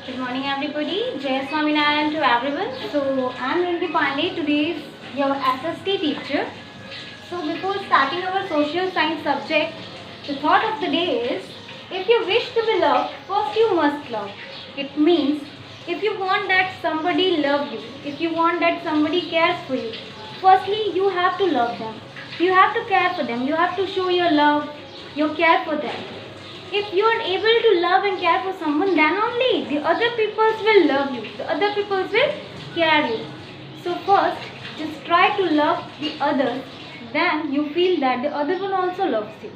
Good morning everybody. Jai Swaminarayan to everyone. So I am Rinki Pandey, today's your SST teacher. So before starting our social science subject, the thought of the day is, if you wish to be loved, first you must love. It means if you want that somebody love you, if you want that somebody cares for you, firstly you have to love them. You have to care for them. You have to show your love, your care for them. If you are able to love and care for someone, then only the other peoples will love you. The other peoples will care you. So first, just try to love the others. Then you feel that the other one also loves you.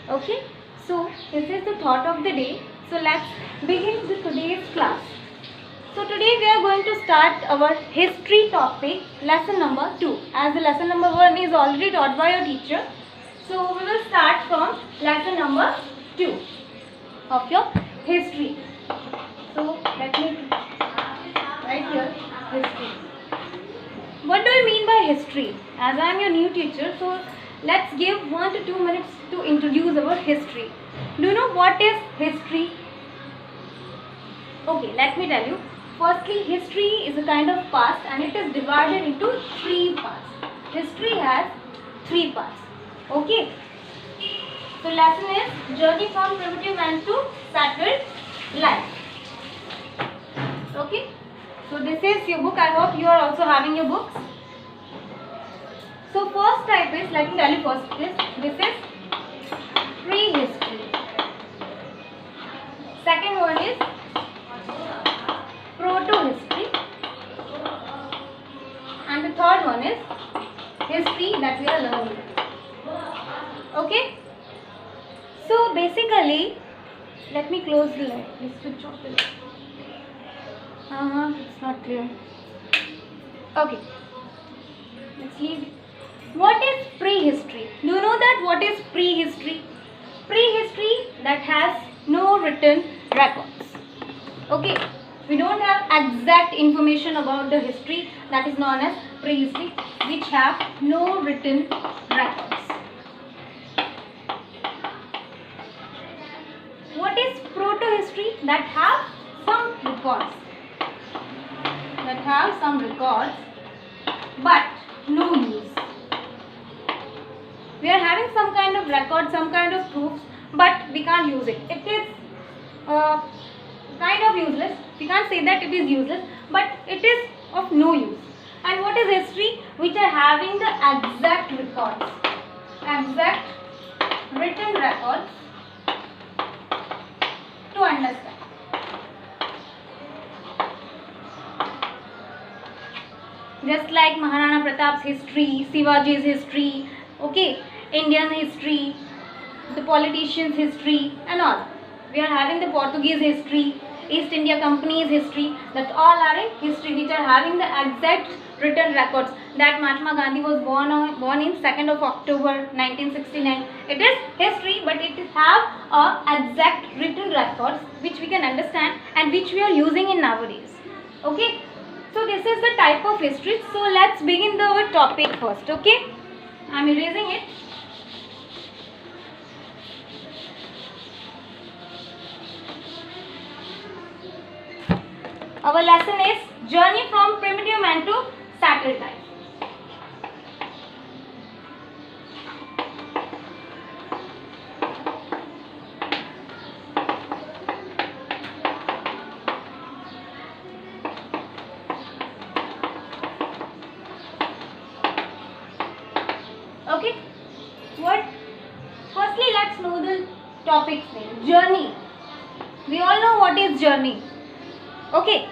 Okay? So this is the thought of the day. So let's begin with today's class. So today we are going to start our history topic, lesson number 2. As the lesson number 1 is already taught by your teacher. So we will start from lesson number 2 of your history. So let me write here history. What do I mean by history? As I am your new teacher, so let's give 1 to 2 minutes to introduce our history. Do you know what is history? Okay, let me tell you. Firstly, history is a kind of past and it is divided into 3 parts. History has 3 parts. Okay. So lesson is journey from primitive man to settled life. Okay. So this is your book. I hope you are also having your books. So first type is, let me tell you first, this is prehistory. Second one is proto-history. And the third one is history that we are learning. Okay. So basically, let me close the light. Let's switch off the light. It's not clear. Okay. Let's leave. What is prehistory? Do you know that what is prehistory? Prehistory that has no written records. Okay. We don't have exact information about the history, that is known as prehistory, which have no written records. What is proto-history? That have some records. That have some records, but no use. We are having some kind of record, some kind of proofs, but we can't use it. It is kind of useless. We can't say that it is useless, but it is of no use. And what is history? Which are having the exact records, exact written records to understand. Just like Maharana Pratap's history, Shivaji's history, okay, Indian history, the politicians' history and all. We are having the Portuguese history, East India Company's history, that all are in history, which are having the exact written records. That Mahatma Gandhi was born in 2nd of October 1969. It is history, but it have exact written records which we can understand and which we are using in nowadays. Okay. So this is the type of history. So let's begin the topic first. Okay. I am erasing it. Our lesson is journey from primitive man to settled life. Okay. What? Firstly, let's know the topic's name. Journey. We all know what is journey. Okay.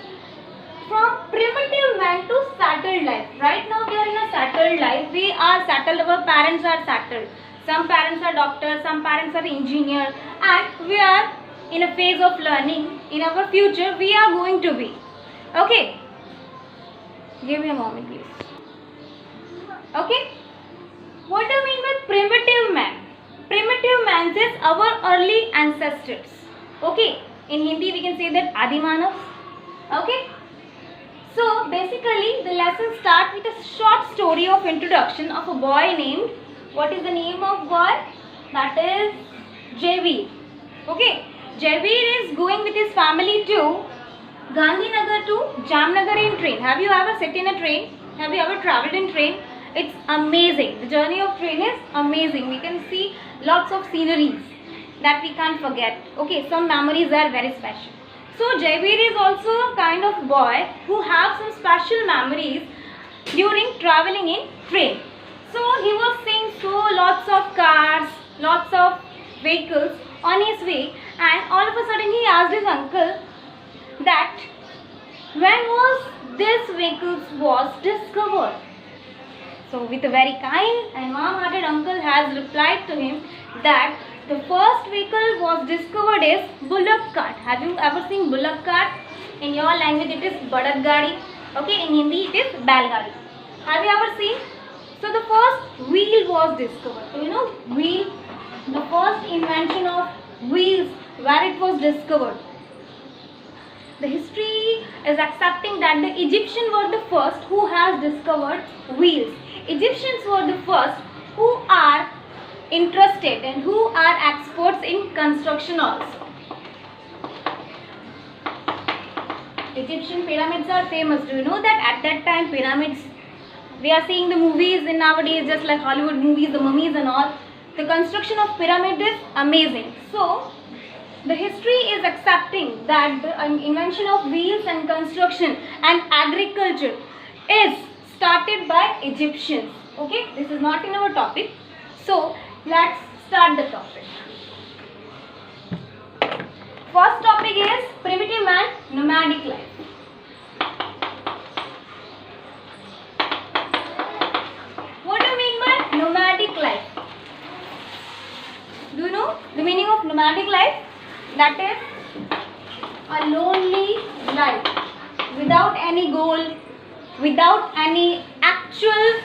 From primitive man to settled life. Right now we are in a settled life. We are settled. Our parents are settled. Some parents are doctors. Some parents are engineers. And we are in a phase of learning. In our future, we are going to be. Okay. Give me a moment, please. Okay. What do you mean by primitive man? Primitive man is our early ancestors. Okay. In Hindi, we can say that Adimanavs. Okay. So basically the lesson starts with a short story of introduction of a boy named, what is the name of boy? That is Jaybir. Okay, Jaybir is going with his family to Gandhinagar to Jamnagar in train. Have you ever sat in a train? Have you ever traveled in train? It's amazing. The journey of train is amazing. We can see lots of sceneries that we can't forget. Okay, some memories are very special. So Jaiveer is also a kind of boy who have some special memories during traveling in train. So he was seeing so lots of cars, lots of vehicles on his way, and all of a sudden he asked his uncle that when was this vehicle was discovered. So with a very kind and warm-hearted uncle has replied to him that the first vehicle was discovered is bullock cart. Have you ever seen bullock cart? In your language it is badat gadi. Okay, in Hindi it is bal gadi. Have you ever seen? So the first wheel was discovered. So you know wheel, the first invention of wheels, where it was discovered. The history is accepting that the Egyptians were the first who has discovered wheels. Egyptians were the first who are interested and who are experts in construction also. Egyptian pyramids are famous. Do you know that at that time pyramids, we are seeing the movies in nowadays just like Hollywood movies, the mummies and all. The construction of pyramid is amazing. So the history is accepting that the invention of wheels and construction and agriculture is started by Egyptians. Okay, this is not in our topic. So let's start the topic. First topic is primitive man, nomadic life. What do you mean by nomadic life? Do you know the meaning of nomadic life? That is a lonely life without any goal, without any actual,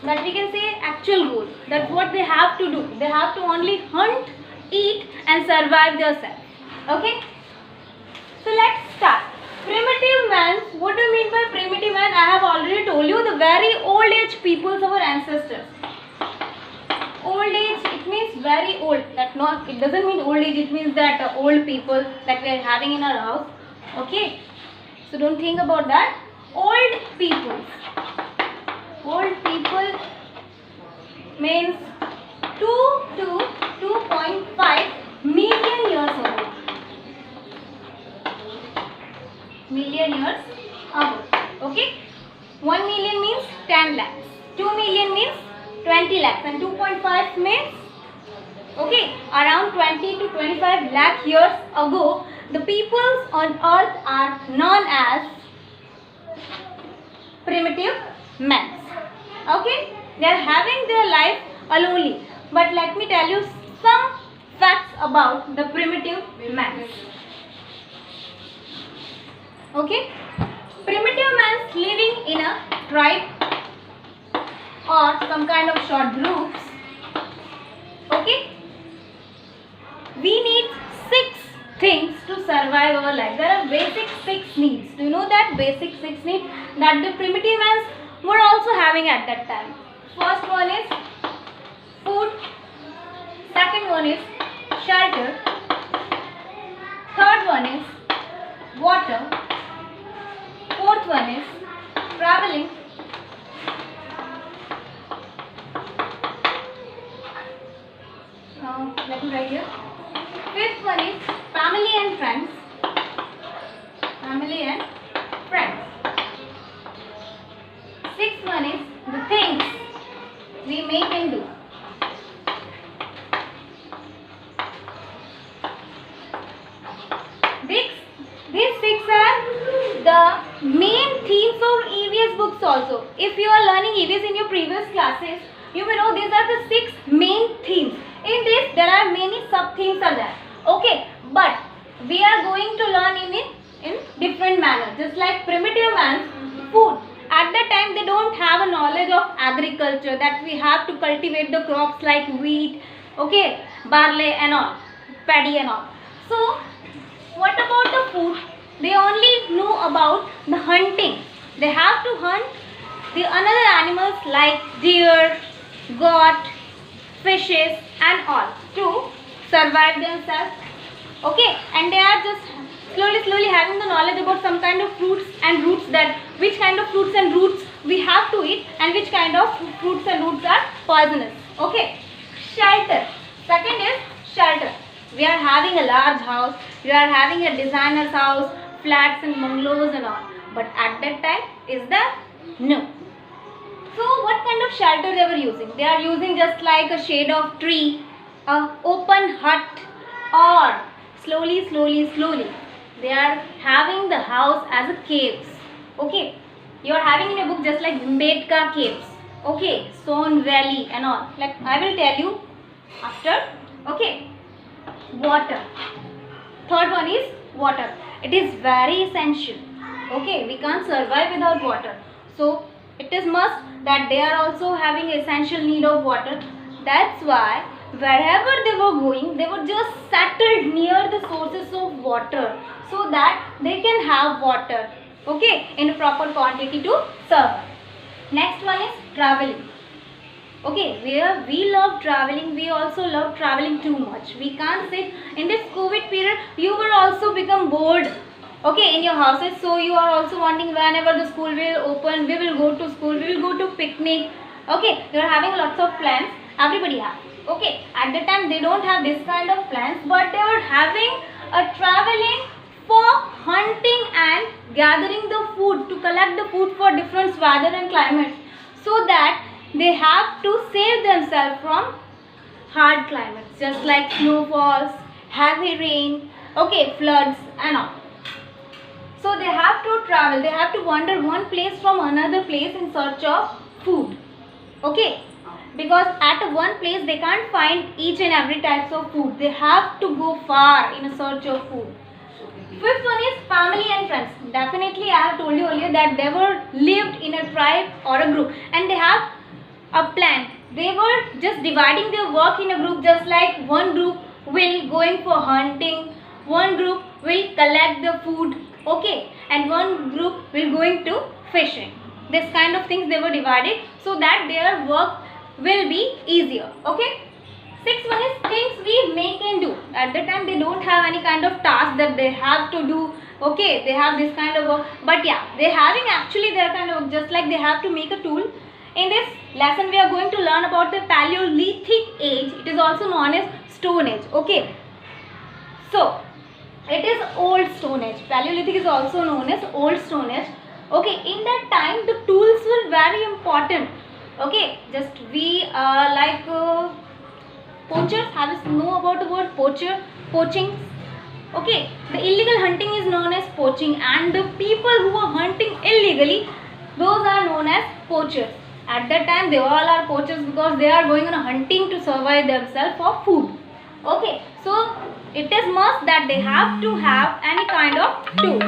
that we can say actual goal. That's what they have to do. They have to only hunt, eat and survive themselves. Okay? So let's start. Primitive man. What do you mean by primitive man? I have already told you, the very old age peoples, our ancestors. Old age, it means very old. That not, it doesn't mean old age, it means that old people that we are having in our house. Okay? So don't think about that. Old people. Old people means 2 to 2.5 million years ago. Million years ago. Okay? 1 million means 10 lakhs. 2 million means 20 lakhs. And 2.5 means, okay, around 20 to 25 lakh years ago, the peoples on earth are known as primitive men. Okay? They are having their life alone. But let me tell you some facts about the primitive men. Okay? Primitive men living in a tribe or some kind of short groups. Okay? We need 6 things to survive our life. There are basic 6 needs. Do you know that basic 6 needs that the primitive men were also having at that time? First one is food. Second one is shelter. Third one is water. Fourth one is traveling. Let me write here. Fifth one is family and friends. Family and friends. Sixth one is the things we make and do. These 6 are the main themes of EVS books also. If you are learning EVS in your previous classes, you will know these are the 6 main themes. In this, there are many sub-themes are there. Okay, but we are going to learn in different manner. Just like primitive man's food. At that time, they don't have a knowledge of agriculture, that we have to cultivate the crops like wheat, okay, barley and all, paddy and all. So, what about the food? They only know about the hunting. They have to hunt the another animals like deer, goat, fishes and all to survive themselves. Okay, and they are just slowly having the knowledge about some kind of fruits and roots, that which kind of fruits and roots we have to eat and which kind of fruits and roots are poisonous. Okay. Shelter. Second is shelter. We are having a large house, we are having a designer's house, flats and bungalows and all. But at that time, is that? No. So what kind of shelter they were using? They are using just like a shade of tree, a open hut, or slowly they are having the house as a caves. Okay, you are having in a book just like Bhimbetka caves. Okay, Son Valley and all. Like I will tell you after. Okay, water. Third one is water. It is very essential. Okay, we can't survive without water. So it is must that they are also having essential need of water. That's why wherever they were going, they were just settled near the sources of water so that they can have water, okay, in a proper quantity to survive. Next one is traveling. Okay, we love traveling, we also love traveling too much. We can't sit in this COVID period, you will also become bored, okay, in your houses. So you are also wanting whenever the school will open, we will go to school, we will go to picnic. Okay, you are having lots of plans, everybody has. Okay, at the time they don't have this kind of plans, but they were having a traveling for hunting and gathering the food, to collect the food for different weather and climates, so that they have to save themselves from hard climates just like snowfalls, heavy rain, okay, floods and all. So they have to travel, they have to wander one place from another place in search of food. Okay, because at one place they can't find each and every types of food, they have to go far in a search of food. Fifth one is family and friends. Definitely I have told you earlier that they were lived in a tribe or a group and they have a plan. They were just dividing their work in a group, just like one group will going for hunting, one group will collect the food, okay, and one group will going to fishing. This kind of things they were divided so that their work will be easier. Okay. Sixth one is things we make and do. At the time they don't have any kind of task that they have to do. Okay, they have this kind of work, but yeah, they having actually their kind of work, just like they have to make a tool. In this lesson we are going to learn about the Paleolithic age. It is also known as Stone Age. Okay, so it is Old Stone Age. Paleolithic is also known as Old Stone Age. Okay, in that time the tools were very important. Okay, just we poachers. Have you know about the word poacher? Poaching. Okay, the illegal hunting is known as poaching, and the people who are hunting illegally, those are known as poachers. At that time they all are poachers because they are going on a hunting to survive themselves for food. Okay, so it is must that they have to have any kind of tool.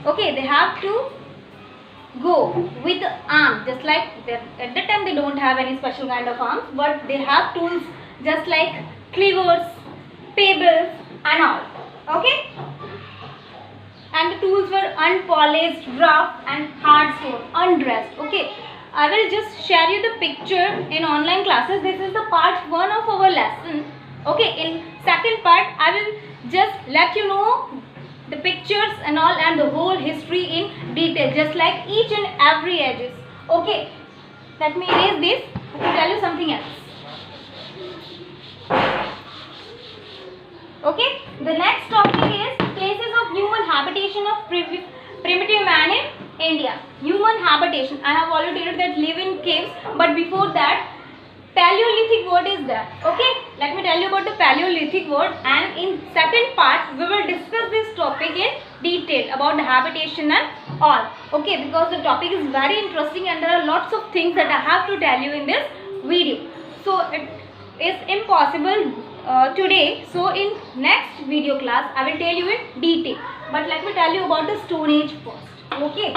Okay, they have to go with arms, just like at that time they don't have any special kind of arms, but they have tools just like cleavers, pebbles and all. Okay, and the tools were unpolished, rough and hard stone, undressed. Okay, I will just share you the picture in online classes. This is the part 1 of our lesson. Okay, in second part I will just let you know the pictures and all and the whole history in detail, just like each and every edges. Okay, let me erase this to tell you something else. Okay, the next topic is places of human habitation of primitive man in India. Human habitation, I have already told that live in caves, but before that Paleolithic word is there. Okay, let me tell you about the Paleolithic word, and in second part we will discuss this topic in detail about the habitation and all. Okay, because the topic is very interesting and there are lots of things that I have to tell you in this video. So it is impossible today. So in next video class I will tell you in detail. But let me tell you about the Stone Age first. Okay,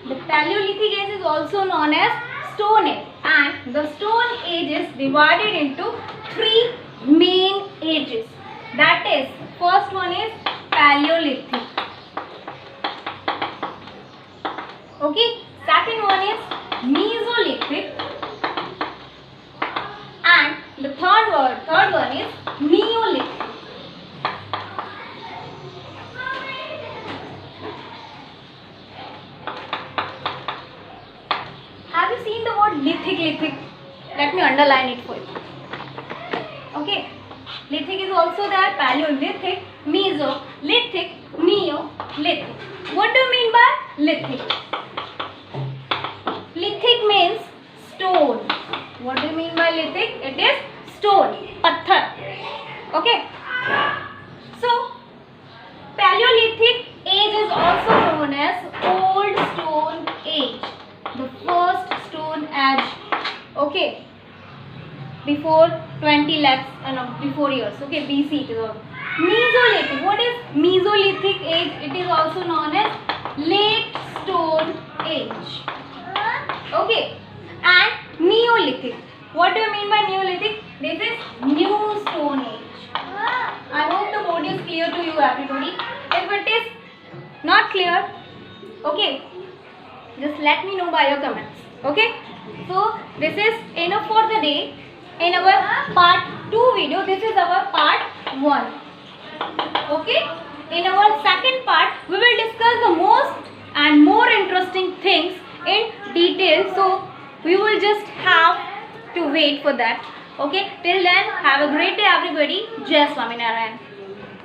the Paleolithic age is also known as Stone Age, and the Stone Age is divided into 3 main ages. That is, first one is Paleolithic. Okay, second one is Mesolithic, and the third one is Neolithic. underline it for you. Okay. Lithic is also there. Paleolithic, Mesolithic, Neolithic. What do you mean by lithic? Lithic means stone. What do you mean by lithic? It is stone, patthar. Okay. So, Paleolithic age is also known as Old Stone Age. The first stone age. Okay. Before 20 lakhs before years. Okay, BC it is also. Mesolithic. What is Mesolithic age? It is also known as Late Stone Age. Okay. And Neolithic. What do you mean by Neolithic? This is New Stone Age. I hope the board is clear to you, everybody. If it is not clear, okay, just let me know by your comments. Okay. So this is enough for the day. In our part 2 video, this is our part 1. Okay. In our second part, we will discuss the most and more interesting things in detail. So we will just have to wait for that. Okay. Till then, have a great day, everybody. Jai Swaminarayan.